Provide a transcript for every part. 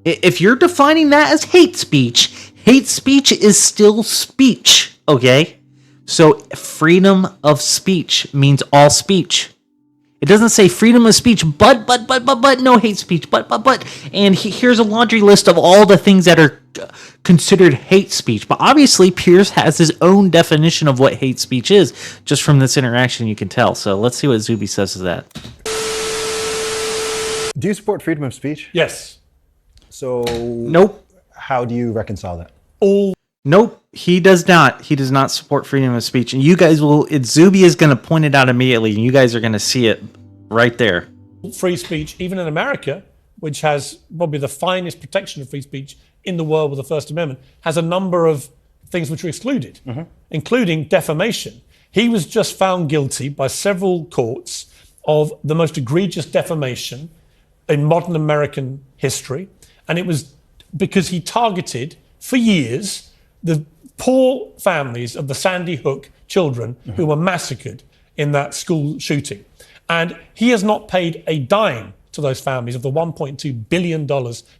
If you're defining that as hate speech is still speech, okay? So freedom of speech means all speech. It doesn't say freedom of speech, but no hate speech, but. And here's a laundry list of all the things that are considered hate speech. But obviously, Piers has his own definition of what hate speech is. Just from this interaction, you can tell. So let's see what Zuby says to that. Do you support freedom of speech? Yes. So nope. How do you reconcile that? Nope, he does not. He does not support freedom of speech. And you guys will, Zuby is going to point it out immediately, and you guys are going to see it right there. Free speech, even in America, which has probably the finest protection of free speech in the world with the First Amendment, has a number of things which are excluded, including defamation. He was just found guilty by several courts of the most egregious defamation in modern American history. And it was because he targeted, for years, the poor families of the Sandy Hook children who were massacred in that school shooting. And he has not paid a dime to those families of the $1.2 billion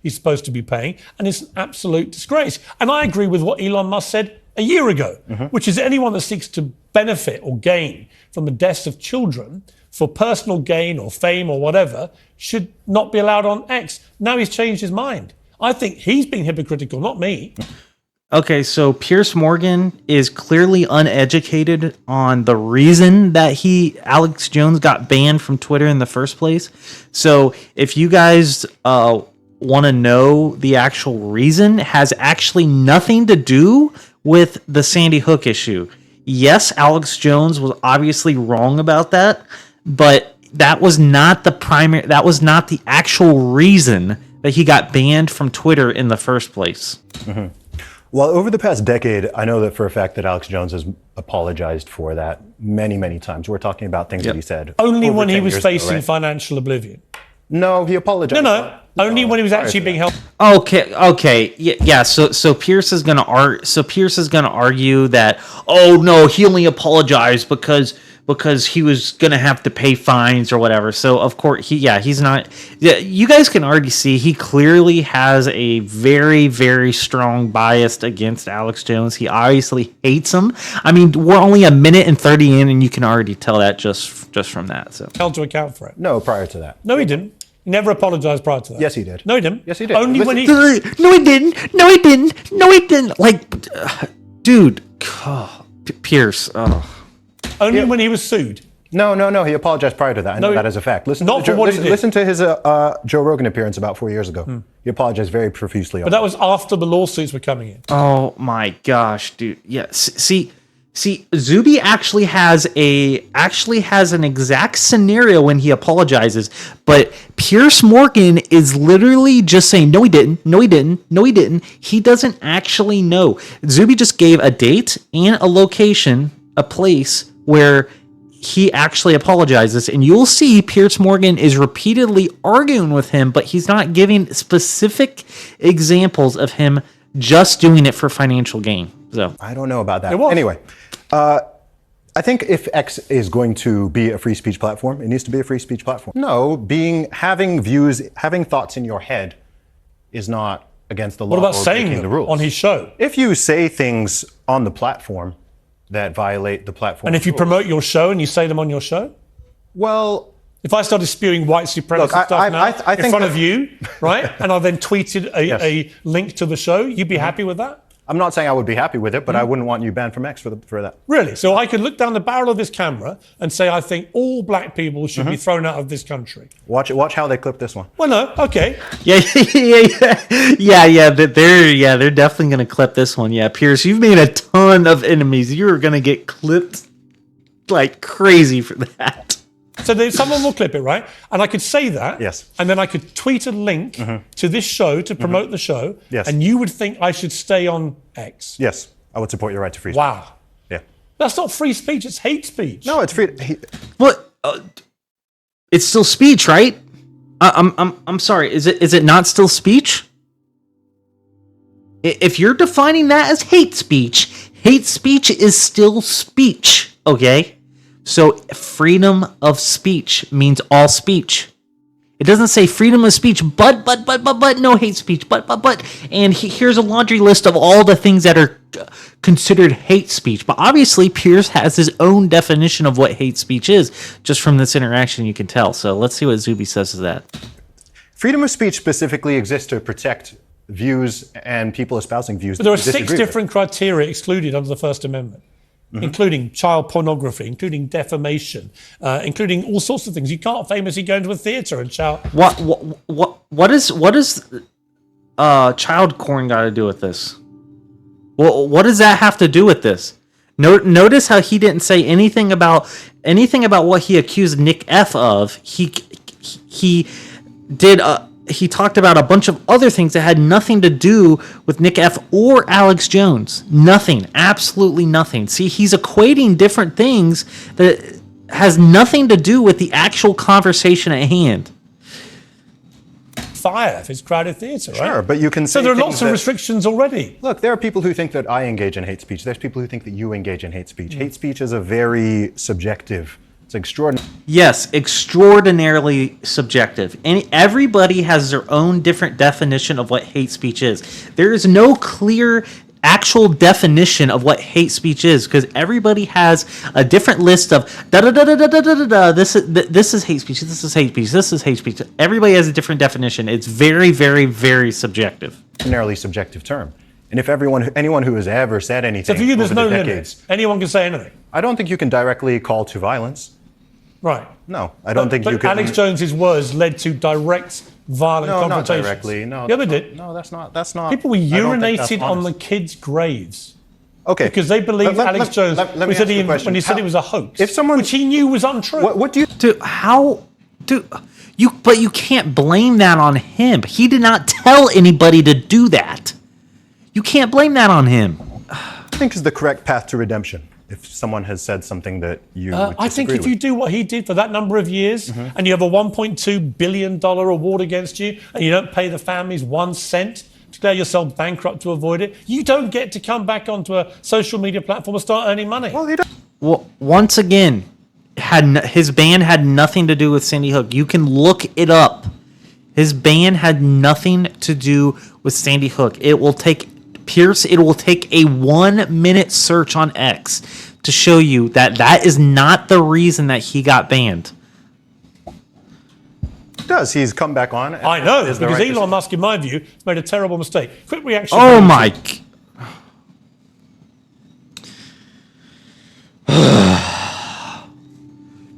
he's supposed to be paying. And it's an absolute disgrace. And I agree with what Elon Musk said a year ago, which is anyone that seeks to benefit or gain from the deaths of children for personal gain or fame or whatever should not be allowed on X. Now he's changed his mind. I think he's being hypocritical, not me. Okay, so Piers Morgan is clearly uneducated on the reason that Alex Jones got banned from Twitter in the first place. So if you guys want to know the actual reason, it has actually nothing to do with the Sandy Hook issue. Yes, Alex Jones was obviously wrong about that, but that was not the actual reason that he got banned from Twitter in the first place. Well, over the past decade, I know that for a fact that Alex Jones has apologized for that many, many times. We're talking about things that he said. Only when he was facing financial oblivion. No, he apologized. No. Only when he was actually being held. Okay. Yeah. So Piers is gonna argue that, oh no, he only apologized because he was going to have to pay fines or whatever. So, of course, he's not... Yeah, you guys can already see he clearly has a very, very strong bias against Alex Jones. He obviously hates him. I mean, we're only a minute and 30 in, and you can already tell that just from that. So held to account for it. No, prior to that. No, he didn't. He never apologized prior to that. Yes, he did. No, he didn't. Yes, he did. Only when he... No, he didn't. No, he didn't. No, he didn't. Like, dude. Pierce. Only when he was sued. No. He apologized prior to that. I know that as a fact. Listen to his Joe Rogan appearance about 4 years ago. He apologized very profusely. But that was after the lawsuits were coming in. Oh my gosh, dude. Yeah. See, Zuby actually has an exact scenario when he apologizes, but Piers Morgan is literally just saying, no, he didn't. No, he didn't. No, he didn't. He doesn't actually know. Zuby just gave a date and a location, a place where he actually apologizes, and you'll see Piers Morgan is repeatedly arguing with him, but he's not giving specific examples of him just doing it for financial gain. So I don't know about that. Anyway, I think if X is going to be a free speech platform, it needs to be a free speech platform. No, having views, having thoughts in your head is not against the law. What about saying them on his show? If you say things on the platform that violate the platform. And if you promote your show and you say them on your show? Well... If I started spewing white supremacist stuff in front of you, right, and I then tweeted a link to the show, you'd be happy with that? I'm not saying I would be happy with it, but I wouldn't want you banned from X for that. Really? So I could look down the barrel of this camera and say I think all black people should be thrown out of this country. Watch how they clip this one. Well, no, okay. Yeah. They're definitely going to clip this one. Yeah, Piers, you've made a ton of enemies. You're going to get clipped like crazy for that. So someone will clip it, right? And I could say that. Yes. And then I could tweet a link to this show to promote the show. Yes. And you would think I should stay on X. Yes. I would support your right to free speech. Wow. Yeah. That's not free speech. It's hate speech. No, it's free. What? It's still speech, right? I'm sorry. Is it not still speech? If you're defining that as hate speech is still speech. Okay. So freedom of speech means all speech. It doesn't say freedom of speech, but no hate speech, but. And here's a laundry list of all the things that are considered hate speech. But obviously, Piers has his own definition of what hate speech is. Just from this interaction, you can tell. So let's see what Zuby says to that. Freedom of speech specifically exists to protect views and people espousing views. But there are 6 different criteria excluded under the First Amendment. Including child pornography, including defamation, including all sorts of things. You can't famously go into a theater and shout. What is child porn got to do with this? What does that have to do with this? Notice how he didn't say anything about what he accused Nick F of. He did. He talked about a bunch of other things that had nothing to do with Nick F or Alex Jones. Nothing. Absolutely nothing. See, he's equating different things that has nothing to do with the actual conversation at hand. Fire if it's crowded theatre, right? Sure, but you can say so there are lots of restrictions already. Look, there are people who think that I engage in hate speech. There's people who think that you engage in hate speech. Hate speech is a very subjective. It's extraordinary. Yes, extraordinarily subjective. And everybody has their own different definition of what hate speech is. There is no clear actual definition of what hate speech is because everybody has a different list of this is hate speech, this is hate speech, this is hate speech. Everybody has a different definition. It's very, very, very subjective. Extraordinarily subjective term. And if anyone who has ever said anything So for you, there's over no the limit. decades, Anyone can say anything. I don't think you can directly call to violence. Right. No, I don't think but you can. Alex Jones's words led to direct violent No, not confrontations. directly. No, yeah, they did. No, that's not. People were I don't think that's urinated on the honest. kids' graves. Okay. Because they believed Alex Jones let me when he said ask you a question. when he said it was a hoax, If someone- which he knew was untrue. What do you? But you can't blame that on him. He did not tell anybody to do that. You can't blame that on him. think is the correct path to redemption if someone has said something that you I think if you do what he did for that number of years and you have a $1.2 billion award against you and you don't pay the families 1 cent, declare yourself bankrupt to avoid it, you don't get to come back onto a social media platform and start earning money. Well, once again, his ban had nothing to do with Sandy Hook. You can look it up. His ban had nothing to do with Sandy Hook. It will take a 1 minute search on X to show you that that is not the reason that he got banned. Does he's come back on? I know, Is the because right Elon Musk, in my view, made a terrible mistake. Quick reaction. Oh my!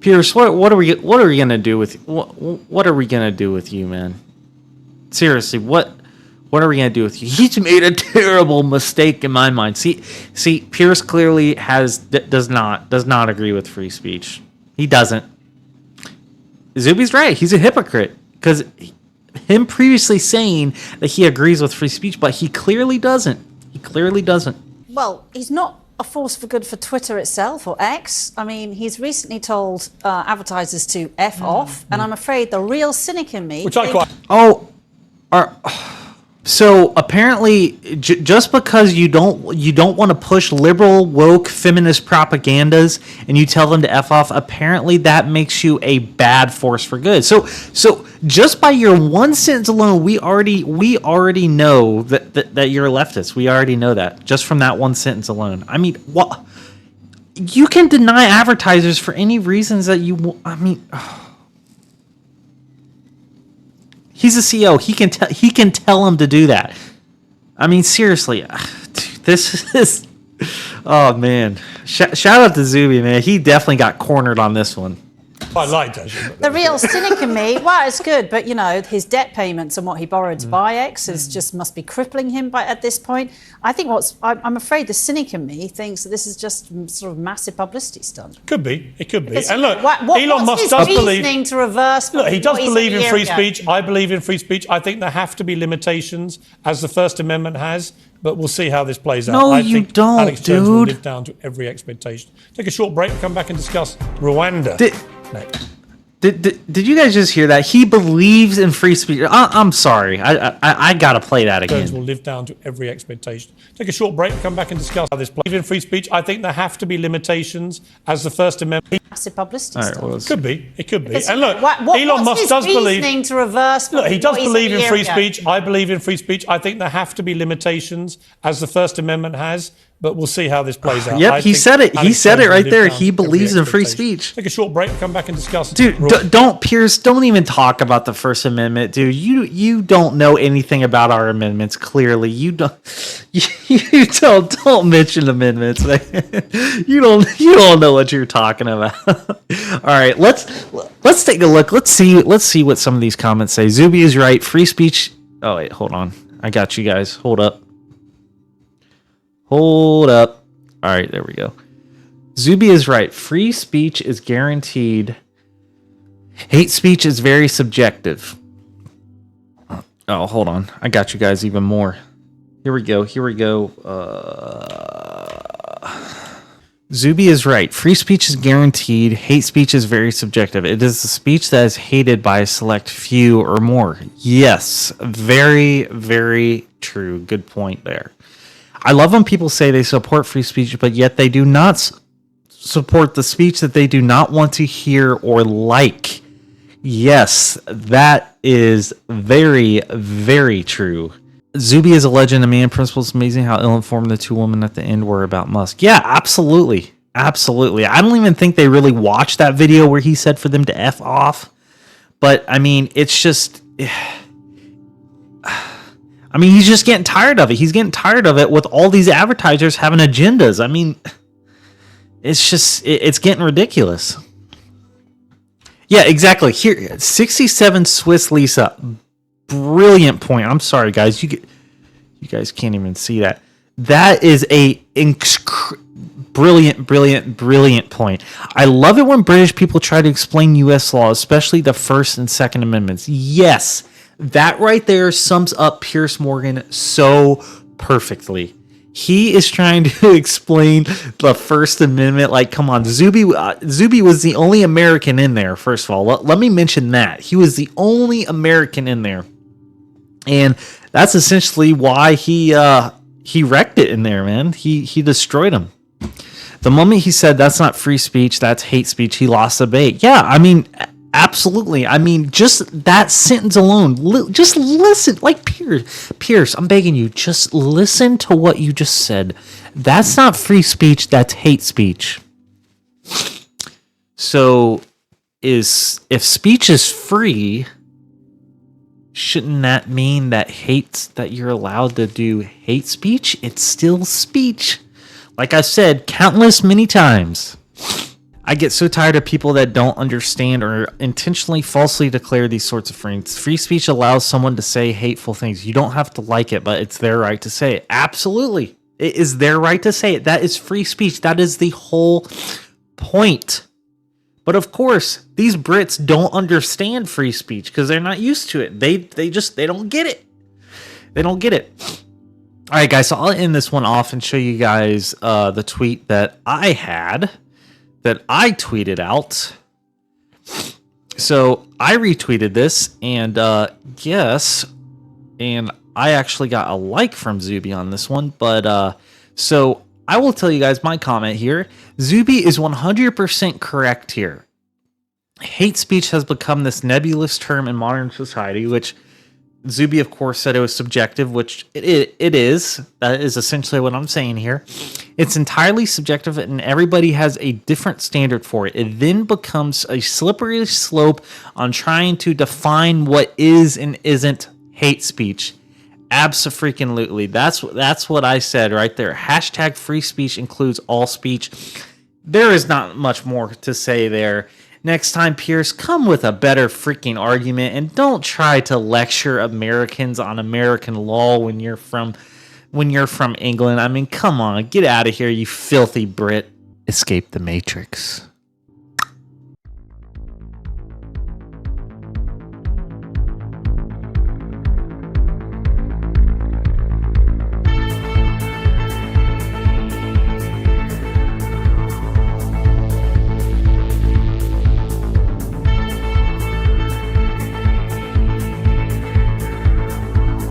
Piers, what are we gonna do with what are we gonna do with you, man? Seriously, what are we gonna do with you? He's made a terrible mistake in my mind. See, Piers clearly does not agree with free speech. He doesn't. Zuby's right. He's a hypocrite because him previously saying that he agrees with free speech, but he clearly doesn't. He clearly doesn't. Well, he's not a force for good for Twitter itself or X. I mean, he's recently told advertisers to F off, and I'm afraid the real cynic in me... Which I quite... So apparently, just because you don't want to push liberal, woke, feminist propagandas and you tell them to F off, apparently that makes you a bad force for good. So just by your one sentence alone, we already know that you're a leftist. We already know that just from that one sentence alone. I mean, what? You can deny advertisers for any reasons that you. I mean. He's a CEO. He can tell him to do that. I mean, seriously, dude, this is. Oh man! Shout out to Zuby, man. He definitely got cornered on this one. I liked actually. The real cynic in me, well, it's good, but you know, his debt payments and what he borrowed to buy X just must be crippling him at this point. I think I'm afraid the cynic in me thinks that this is just sort of massive publicity stunt. Could be. It could be. Because And look, what's Elon Musk his does reasoning believe. to reverse. Look, he does what said believe a in year free ago? speech. I believe in free speech. I think there have to be limitations, as the First Amendment has. But we'll see how this plays out. No, I you think don't, Alex Jones will dude. live down to every expectation. Take a short break. Come back and discuss Rwanda next. Did you guys just hear that? He believes in free speech. I'm sorry. I gotta play that again. Will live down to every expectation. Take a short break, come back and discuss how this plays in free speech. I think there have to be limitations as the First Amendment. Massive publicity All right, stuff. well, It could be. It could be. It's- And look, what's Elon Musk his does reasoning believe. to reverse. Look, he does what said believe a in year free ago? speech. I believe in free speech. I think there have to be limitations as the First Amendment has, but we'll see how this plays out. Yep, I he think said it. He Alex said Jones it right will there. live down He to every believes in free expectation. speech. Take a short break, come back and discuss. Dude, don't Piers, don't even talk about the First Amendment, dude. You don't know anything about our amendments. Clearly, you don't. You don't mention amendments, man. You don't know what you're talking about. All right, let's take a look. Let's see what some of these comments say. Zuby is right. Free speech. Oh wait, hold on. I got you guys. Hold up. All right, there we go. Zuby is right. Free speech is guaranteed. Hate speech is very subjective. Oh, hold on. I got you guys even more. Here we go. Zuby is right. Free speech is guaranteed. Hate speech is very subjective. It is the speech that is hated by a select few or more. Yes, very, very true. Good point there. I love when people say they support free speech, but yet they do not support the speech that they do not want to hear or like. Yes, that is very, very true. Zuby is a legend. A man principle. It's amazing how ill-informed the two women at the end were about Musk. Yeah, absolutely. Absolutely. I don't even think they really watched that video where he said for them to F off. But, I mean, it's just... I mean, he's just getting tired of it. He's getting tired of it with all these advertisers having agendas. I mean, it's just... It's getting ridiculous. Yeah, exactly. Here, 67 Swiss Lisa. Brilliant point. I'm sorry, guys. You guys can't even see that. That is a brilliant point. I love it when British people try to explain U.S. law, especially the First and Second Amendments. Yes, that right there sums up Piers Morgan so perfectly. He is trying to explain the First Amendment. Like, come on, Zuby was the only American in there. First of all, let me mention that he was the only American in there. And that's essentially why he wrecked it in there, man. He destroyed him. The moment he said that's not free speech, that's hate speech, he lost the debate. Yeah, I mean, absolutely. I mean, just that sentence alone. Just listen, like Piers. I'm begging you, just listen to what you just said. That's not free speech. That's hate speech. So, if speech is free, shouldn't that mean that you're allowed to do hate speech? It's still speech. Like I said countless many times. I get so tired of people that don't understand or intentionally falsely declare these sorts of things. Free speech allows someone to say hateful things. You don't have to like it, but it's their right to say it. Absolutely. It is their right to say it. That is free speech. That is the whole point. But of course, these Brits don't understand free speech because they're not used to it. They don't get it. They don't get it. All right, guys, so I'll end this one off and show you guys the tweet that I had, that I tweeted out. So I retweeted this, and and I actually got a like from Zuby on this one. But so I will tell you guys my comment here. Zuby is 100% correct here. Hate speech has become this nebulous term in modern society, which Zuby, of course, said it was subjective, which it is. That is essentially what I'm saying here. It's entirely subjective, and everybody has a different standard for it. It then becomes a slippery slope on trying to define what is and isn't hate speech. Abso-freaking-lutely. That's what I said right there. Hashtag free speech includes all speech. There is not much more to say there. Next time, Piers, come with a better freaking argument and don't try to lecture Americans on American law when you're from England. I mean, come on, get out of here, you filthy Brit. Escape the Matrix.